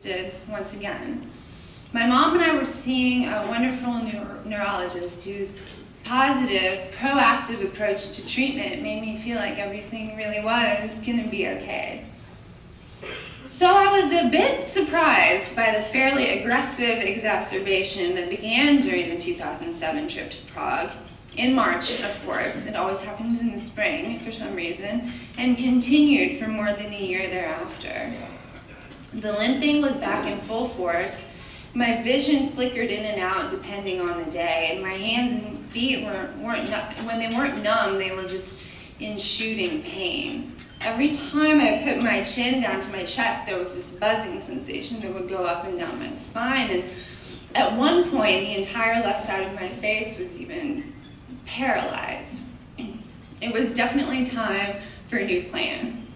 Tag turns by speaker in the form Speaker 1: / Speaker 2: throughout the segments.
Speaker 1: did once again. My mom and I were seeing a wonderful neurologist whose positive, proactive approach to treatment made me feel like everything really was going to be okay. So I was a bit surprised by the fairly aggressive exacerbation that began during the 2007 trip to Prague. In March, of course, it always happens in the spring for some reason, and continued for more than a year thereafter. The limping was back in full force. My vision flickered in and out depending on the day, and my hands and feet when they weren't numb, they were just in shooting pain. Every time I put my chin down to my chest, there was this buzzing sensation that would go up and down my spine, and at one point, the entire left side of my face was even paralyzed. It was definitely time for a new plan.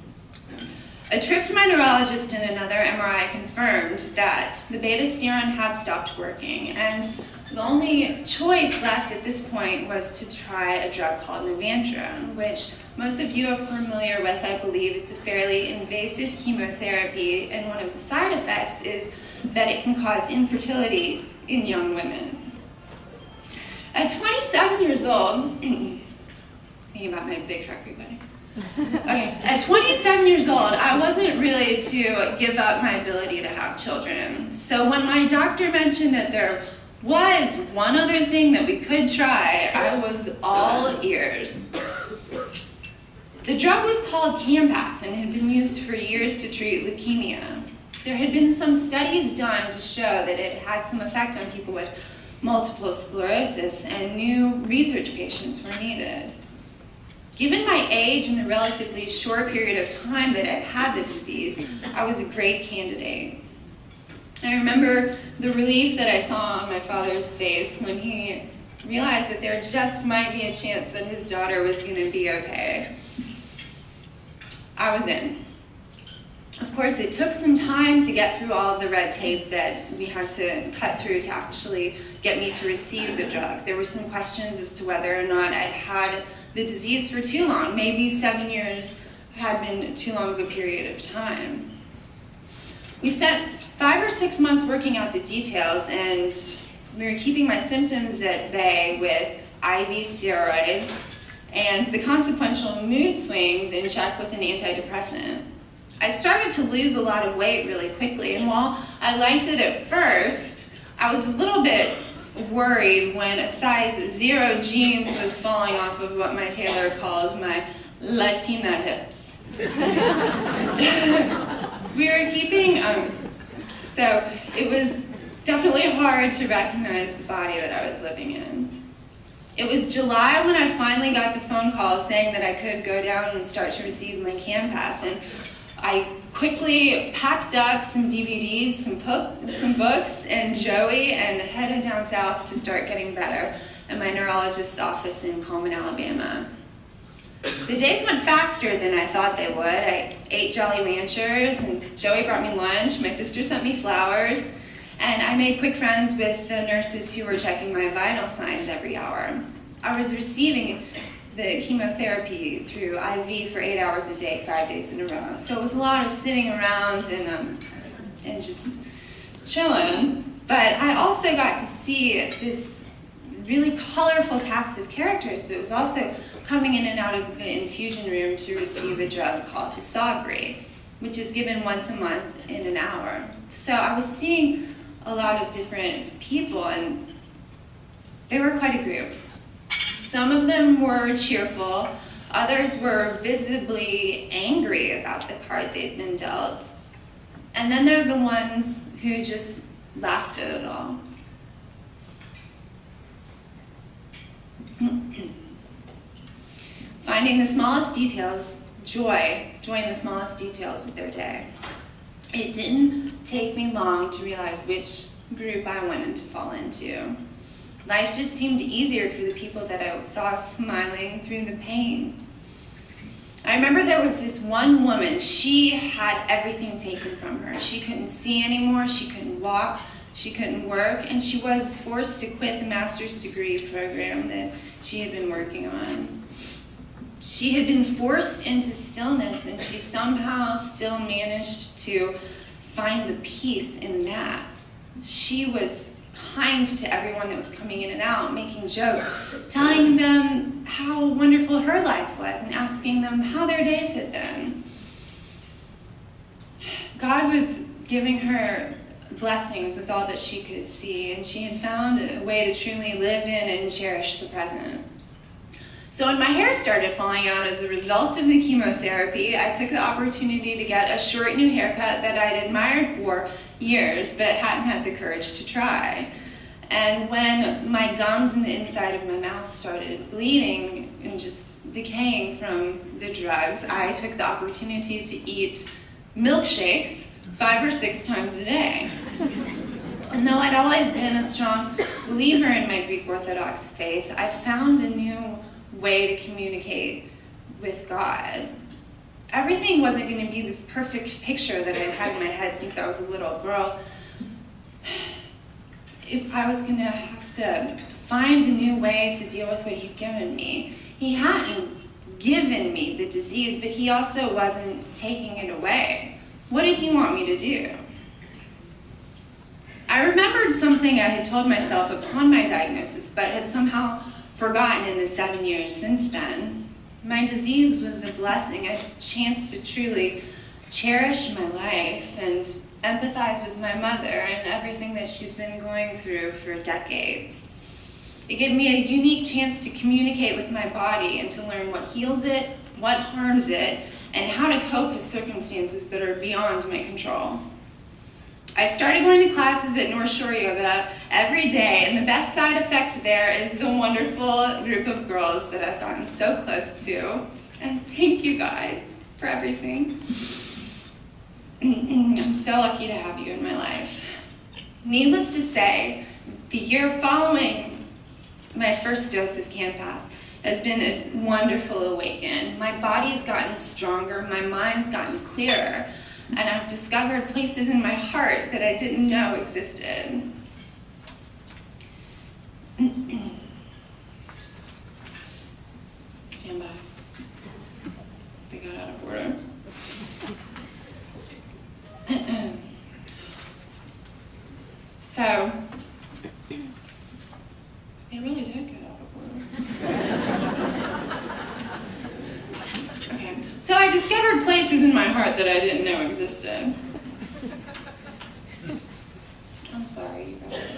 Speaker 1: A trip to my neurologist and another MRI confirmed that the beta seron had stopped working, and the only choice left at this point was to try a drug called Navantran, which most of you are familiar with. I believe it's a fairly invasive chemotherapy, and one of the side effects is that it can cause infertility in young women. At 27 years old, thinking about my big truck buddy. Okay, at 27 years old, I wasn't really to give up my ability to have children. So when my doctor mentioned that there was one other thing that we could try, I was all ears. The drug was called Campath and had been used for years to treat leukemia. There had been some studies done to show that it had some effect on people with multiple sclerosis, and new research patients were needed. Given my age and the relatively short period of time that I'd had the disease, I was a great candidate. I remember the relief that I saw on my father's face when he realized that there just might be a chance that his daughter was going to be okay. I was in. Of course, it took some time to get through all of the red tape that we had to cut through to actually get me to receive the drug. There were some questions as to whether or not I'd had the disease for too long. Maybe 7 years had been too long of a period of time. We spent 5 or 6 months working out the details, and we were keeping my symptoms at bay with IV steroids and the consequential mood swings in check with an antidepressant. I started to lose a lot of weight really quickly, and while I liked it at first, I was a little bit worried when a size 0 jeans was falling off of what my tailor calls my Latina hips. We were keeping, so it was definitely hard to recognize the body that I was living in. It was July when I finally got the phone call saying that I could go down and start to receive my Campath, and I quickly packed up some DVDs, some books, and Joey, and headed down south to start getting better at my neurologist's office in Coleman, Alabama. The days went faster than I thought they would. I ate Jolly Ranchers, and Joey brought me lunch. My sister sent me flowers, and I made quick friends with the nurses who were checking my vital signs every hour. I was receiving the chemotherapy through IV for 8 hours a day, 5 days in a row. So it was a lot of sitting around and just chilling. But I also got to see this really colorful cast of characters that was also coming in and out of the infusion room to receive a drug called Tisabri, which is given once a month in an hour. So I was seeing a lot of different people, and they were quite a group. Some of them were cheerful, others were visibly angry about the card they'd been dealt. And then there are the ones who just laughed at it all. Finding the smallest details, joy in the smallest details of their day. It didn't take me long to realize which group I wanted to fall into. Life just seemed easier for the people that I saw smiling through the pain. I remember there was this one woman, she had everything taken from her. She couldn't see anymore, she couldn't walk, she couldn't work, and she was forced to quit the master's degree program that she had been working on. She had been forced into stillness, and she somehow still managed to find the peace in that. She was kind to everyone that was coming in and out, making jokes, telling them how wonderful her life was and asking them how their days had been. God was giving her blessings was all that she could see, and she had found a way to truly live in and cherish the present. So when my hair started falling out as a result of the chemotherapy, I took the opportunity to get a short new haircut that I'd admired for years but hadn't had the courage to try. And when my gums and the inside of my mouth started bleeding and just decaying from the drugs, I took the opportunity to eat milkshakes 5 or 6 times a day. And though I'd always been a strong believer in my Greek Orthodox faith, I found a new way to communicate with God. Everything wasn't going to be this perfect picture that I'd had in my head since I was a little girl. I was going to have to find a new way to deal with what he'd given me. He hadn't given me the disease, but he also wasn't taking it away. What did he want me to do? I remembered something I had told myself upon my diagnosis, but had somehow forgotten in the 7 years since then. My disease was a blessing. I had a chance to truly cherish my life and empathize with my mother and everything that she's been going through for decades. It gave me a unique chance to communicate with my body and to learn what heals it, what harms it, and how to cope with circumstances that are beyond my control. I started going to classes at North Shore Yoga every day, and the best side effect there is the wonderful group of girls that I've gotten so close to. And thank you guys for everything. I'm so lucky to have you in my life. Needless to say, the year following my first dose of Campath has been a wonderful awaken. My body's gotten stronger, my mind's gotten clearer, and I've discovered places in my heart that I didn't know existed. Stand by. They got out of order. So, they really did get out of order. Okay, so I discovered places in my heart that I didn't know existed. I'm sorry, you guys.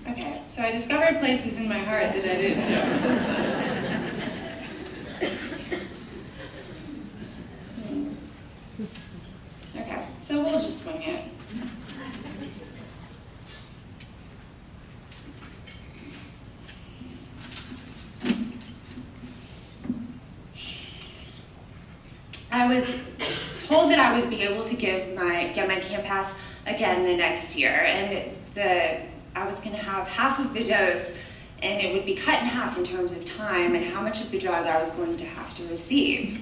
Speaker 1: Okay, so I discovered places in my heart that I didn't know existed. Okay, so we'll just swing it. I was told that I would be able to get my Campath again the next year, and I was going to have half of the dose, and it would be cut in half in terms of time and how much of the drug I was going to have to receive.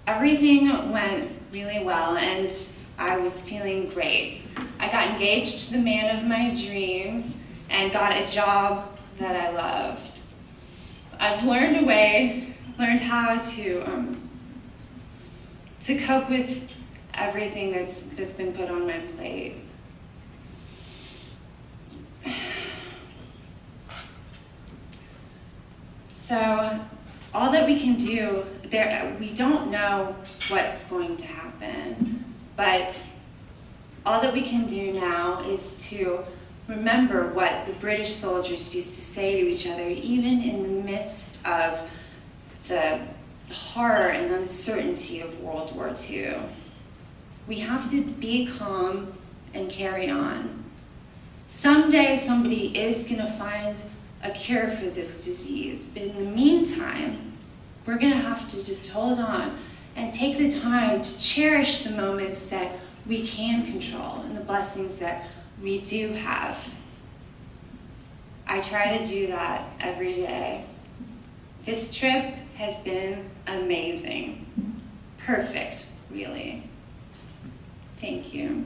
Speaker 1: Everything went really well, and I was feeling great. I got engaged to the man of my dreams and got a job that I loved. I've learned how to cope with everything that's been put on my plate. So all that we can do, we don't know what's going to happen, but all that we can do now is to remember what the British soldiers used to say to each other, even in the midst of the horror and uncertainty of World War II. We have to be calm and carry on. Someday somebody is going to find a cure for this disease, but in the meantime, we're going to have to just hold on and take the time to cherish the moments that we can control and the blessings that we do have. I try to do that every day. This trip has been amazing. Perfect, really. Thank you.